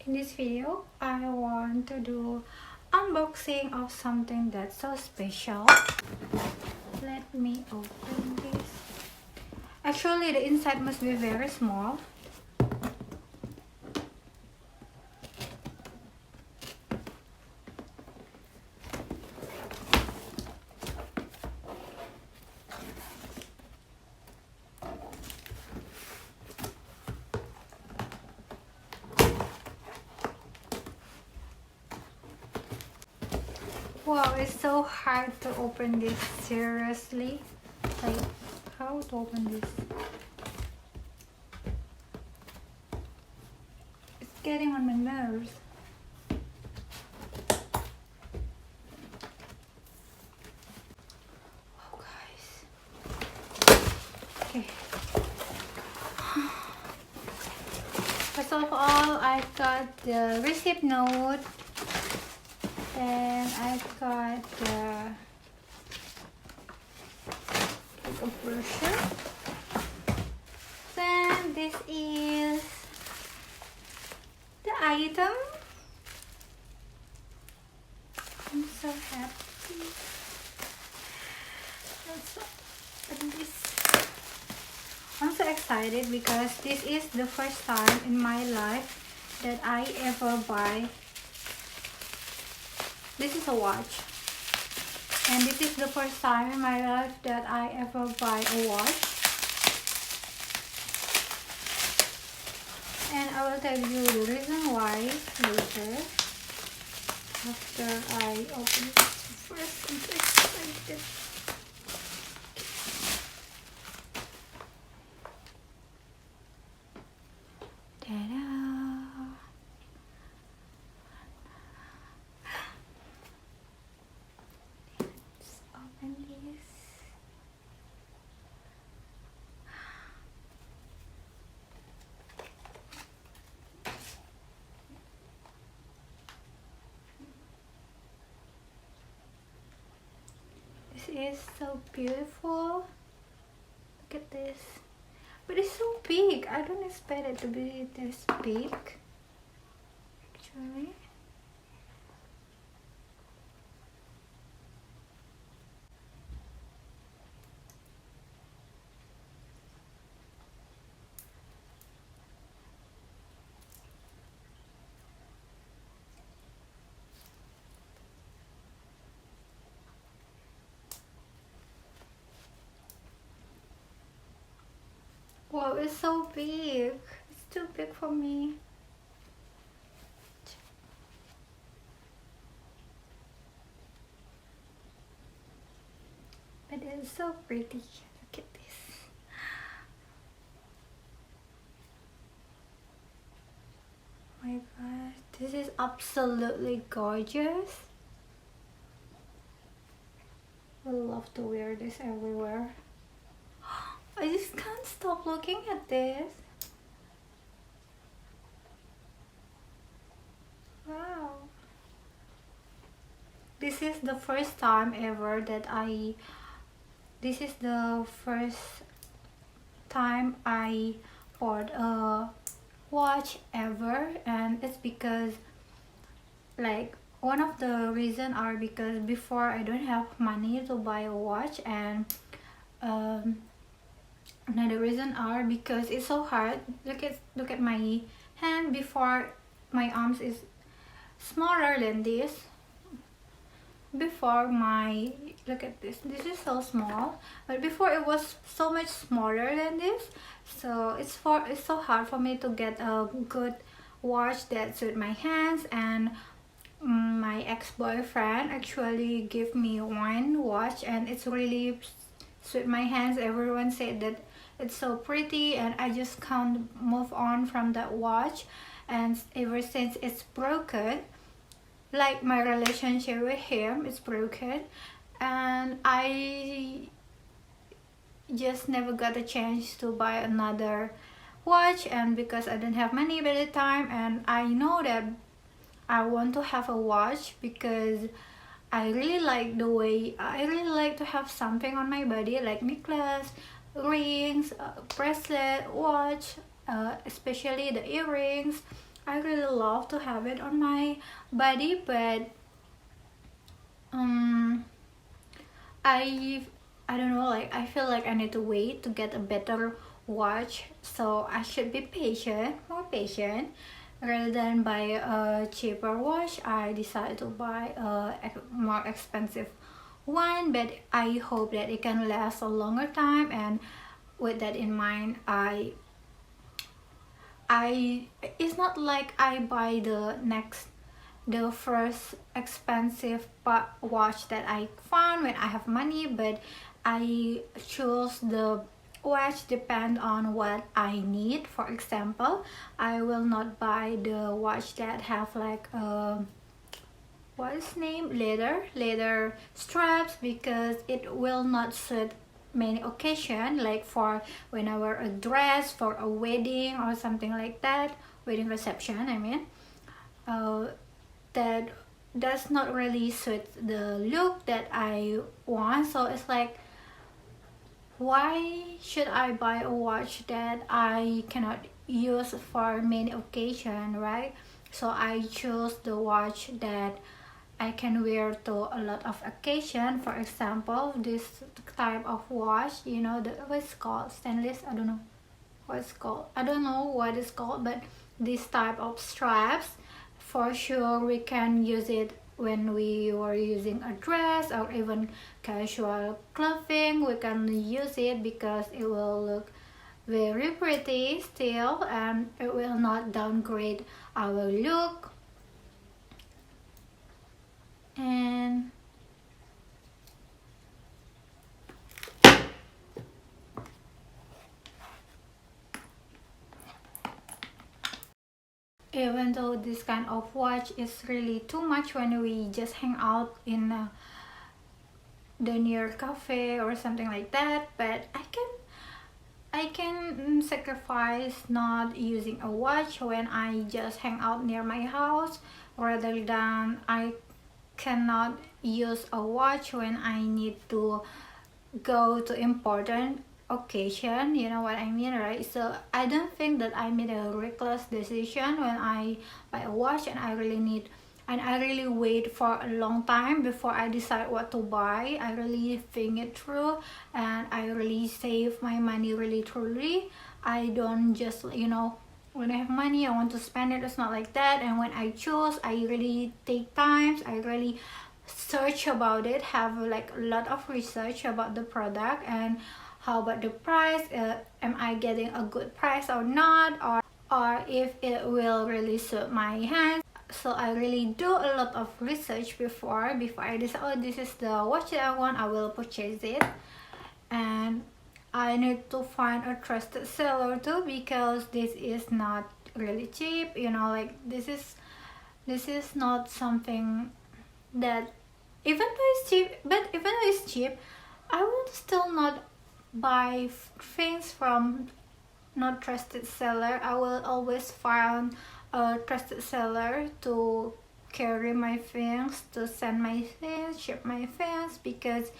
In this video, I want to do unboxing of something that's so special. Let me open this. Actually, the inside must be very small. Wow, it's so hard to open this, seriously. Like, how to open this? It's getting on my nerves. Oh, guys. Okay. First of all, I got the receipt note. And I got a brochure. Then this is the item. I'm so happy. Let's open this. I'm so excited because this is the first time in my life that I ever buy. This is a watch, and this is the first time in my life that I ever buy a watch. And I will tell you the reason why later, after I open it. First, I'm so excited. Ta-da! This is so beautiful. Look at this. But it's so big. I don't expect it to be this big, actually. Wow, it's so big. It's too big for me. But it's so pretty. Look at this. Oh my god, this is absolutely gorgeous. I love to wear this everywhere. I just can't stop looking at this. Wow. This is the first time ever that this is the first time I bought a watch ever, and it's because, like, one of the reason are because before I don't have money to buy a watch, and another reason are because it's so hard. Look at my hand. Before, my arms is smaller than this. Before look at this. This is so small, but before it was so much smaller than this. So it's so hard for me to get a good watch that suit my hands. And my ex-boyfriend actually gave me one watch, and it's really suit my hands. Everyone said that it's so pretty, and I just can't move on from that watch. And ever since it's broken, like, my relationship with him is broken, and I just never got a chance to buy another watch. And because I didn't have money by the time, and I know that I want to have a watch because I really like to have something on my body, like necklace, rings, bracelet, watch, especially the earrings. I really love to have it on my body, but um I I don't know, like I feel like I need to wait to get a better watch, so I should be patient, more patient. Rather than buy a cheaper watch, I decided to buy a more expensive one, but I hope that it can last a longer time. And with that in mind, I it's not like I buy the first expensive watch that I found when I have money, but I choose the watch depend on what I need. For example, I will not buy the watch that have like what is name leather straps, because it will not suit many occasion, like for when I wear a dress for a wedding or something like that, wedding reception I mean. That does not really suit the look that I want. So it's like, why should I buy a watch that I cannot use for many occasions, right? So I choose the watch that I can wear to a lot of occasion. For example, this type of watch, you know, the what's called stainless, I don't know what it's called, I don't know what it's called, but this type of straps, for sure we can use it when we were using a dress or even casual clothing. We can use it because it will look very pretty still, and it will not downgrade our look. And even though this kind of watch is really too much when we just hang out in the near cafe or something like that, but I can sacrifice not using a watch when I just hang out near my house, rather than I cannot use a watch when I need to go to important occasion, you know what I mean, right? So I don't think that I made a reckless decision when I buy a watch, and I really wait for a long time before I decide what to buy. I really think it through, and I really save my money really truly. I don't just, you know, when I have money I want to spend it. It's not like that. And when I choose, I really take times, I really search about it, have like a lot of research about the product and how about the price, am I getting a good price or not, or if it will really suit my hands. So I really do a lot of research before I decide, oh, this is the watch that I want, I will purchase it. And I need to find a trusted seller too, because this is not really cheap, you know, like this is not something that, even though it's cheap, but even though it's cheap, I will still not buy things from not trusted seller. I will always find a trusted seller to carry my things, to send my things, ship my things, because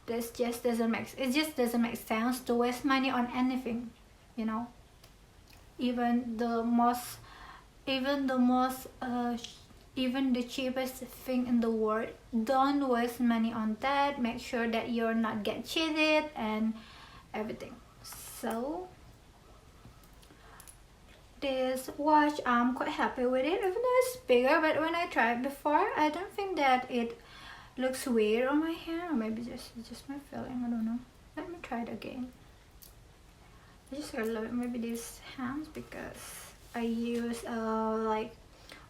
this just doesn't make sense to waste money on anything, you know. Even the most even the most even the cheapest thing in the world, don't waste money on that. Make sure that you're not get cheated and everything. So this watch, I'm quite happy with it, even though it's bigger, but when I tried before, I don't think that it looks weird on my hand, or maybe just my feeling, I don't know. Let me try it again. I just really love it. Maybe these hands, because I use like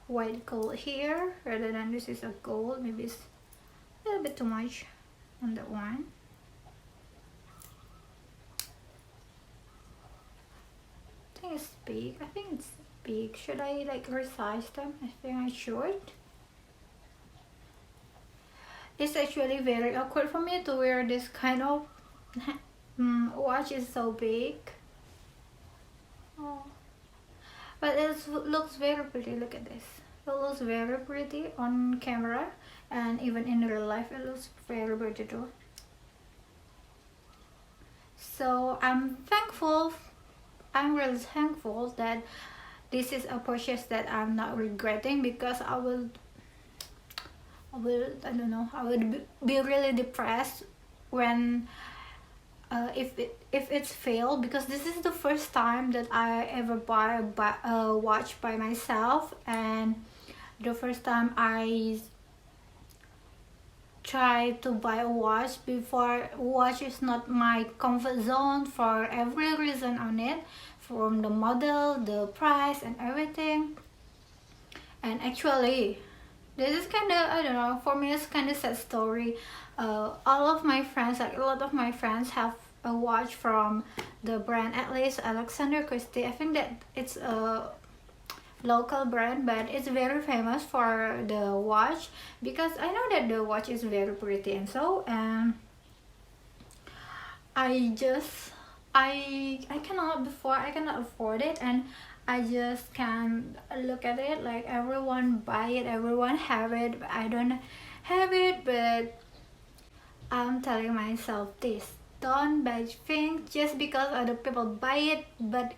white gold here rather than this is a gold. Maybe it's a little bit too much on that one. I think it's big. Should I like resize them? I think I should. It's actually very awkward for me to wear this kind of watch. Is so big. Oh. But it looks very pretty. Look at this. It looks very pretty on camera, and even in real life it looks very pretty too. So I'm really thankful that this is a purchase that I'm not regretting, because I don't know, I would be really depressed when if it's failed, because this is the first time that I ever buy a watch by myself, and the first time I try to buy a watch. Before, watch is not my comfort zone for every reason on it, from the model, the price, and everything. And actually, this is kind of, I don't know, for me it's kind of sad story. All of my friends, like a lot of my friends, have a watch from the brand, at least Alexander Christie. I think that it's a local brand, but it's very famous for the watch, because I know that the watch is very pretty and so, and I cannot, before I cannot afford it, and I just can look at it like everyone buy it, everyone have it, but I don't have it. But I'm telling myself this: don't buy things just because other people buy it, but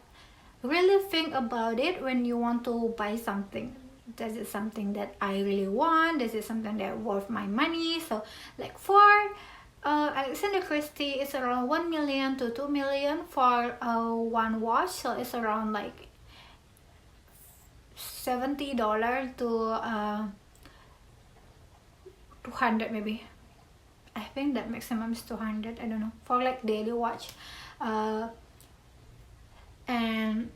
really think about it when you want to buy something. This is something that I really want, this is something that worth my money. So like for Alexander Christie, it's around 1 million to 2 million for one watch, so it's around like $70 to 200 maybe. I think that maximum is 200, I don't know, for like daily watch. And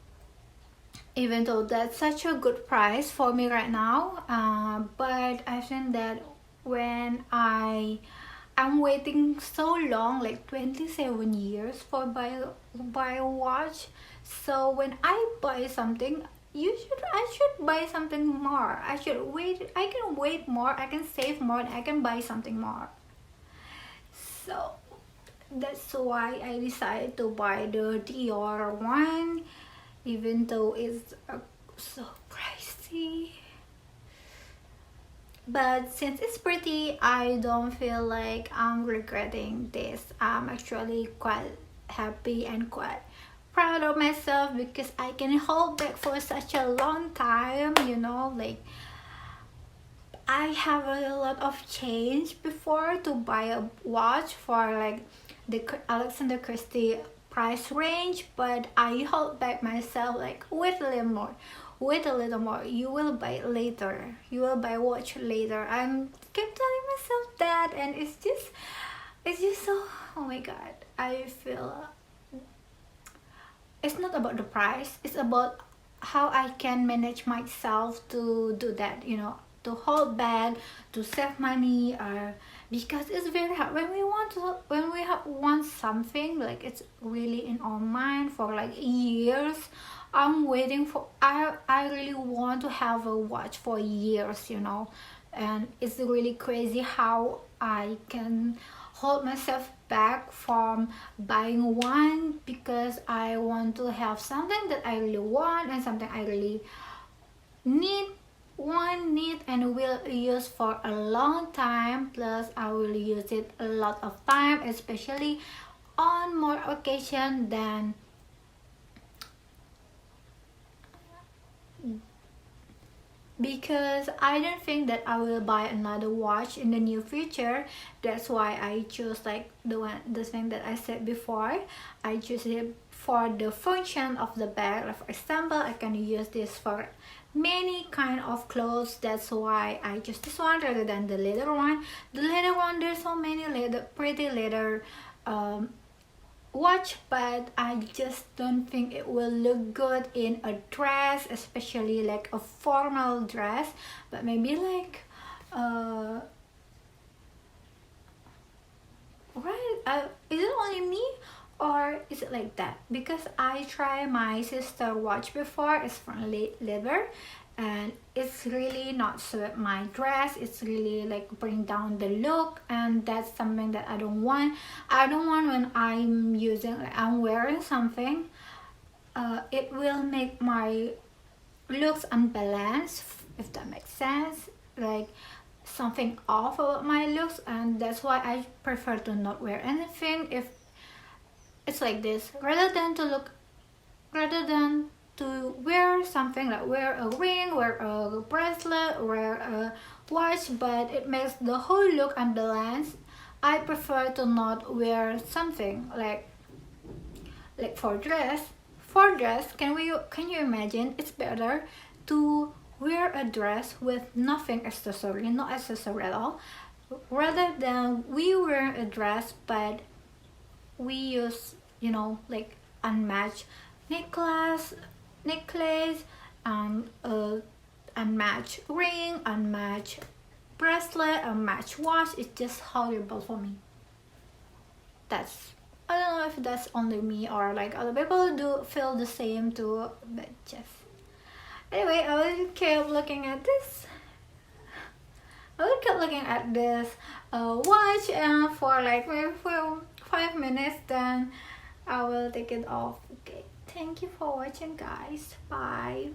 even though that's such a good price for me right now, but I think that when I'm waiting so long, like 27 years for buy a watch. So when I buy something, I should buy something more. I can wait more, I can save more, and I can buy something more. So that's why I decided to buy the Dior one, even though it's so pricey. But since it's pretty, I don't feel like I'm regretting this. I'm actually quite happy and quite proud of myself, because I can hold back for such a long time, you know. Like, I have a lot of change before to buy a watch for like the Alexander Christie price range, but I hold back myself, like, wait a little more, wait a little more, you will buy later, you will buy watch later. I'm keep telling myself that, and it's just so, oh my god, I feel it's not about the price, it's about how I can manage myself to do that, you know, to hold back, to save money, or because it's very hard when want something, like it's really in our mind for like years. I'm waiting for, I really want to have a watch for years, you know, and it's really crazy how I can hold myself back from buying one, because I want to have something that I really want and something I really need and will use for a long time. Plus I will use it a lot of time, especially on more occasion than because I don't think that I will buy another watch in the near future. That's why I choose like the thing that I said before. I choose it for the function of the bag. Like for example, I can use this for many kind of clothes. That's why I choose this one rather than the leather one. The leather one, there's so many pretty leather watch, but I just don't think it will look good in a dress, especially like a formal dress. But maybe like right, is it only me, or is it like that? Because I try my sister watch before, it's from leather, and it's really not suit my dress. It's really like bring down the look, and that's something that I don't want. I don't want when I'm using, like I'm wearing something, it will make my looks unbalanced, if that makes sense, like something off about my looks. And that's why I prefer to not wear anything if it's like this, rather than to wear something, like wear a ring, wear a bracelet, wear a watch, but it makes the whole look unbalanced. I prefer to not wear something like for dress. For dress, can you imagine? It's better to wear a dress with nothing accessory, no accessory at all, rather than we wear a dress but we use, you know, like unmatched necklace, unmatched ring, unmatched bracelet, unmatched watch. It's just horrible for me. That's, I don't know if that's only me or like other people do feel the same too, but just anyway, I will keep looking at this. I will keep looking at this watch for like maybe for 5 minutes, then I will take it off. Okay, thank you for watching, guys. Bye.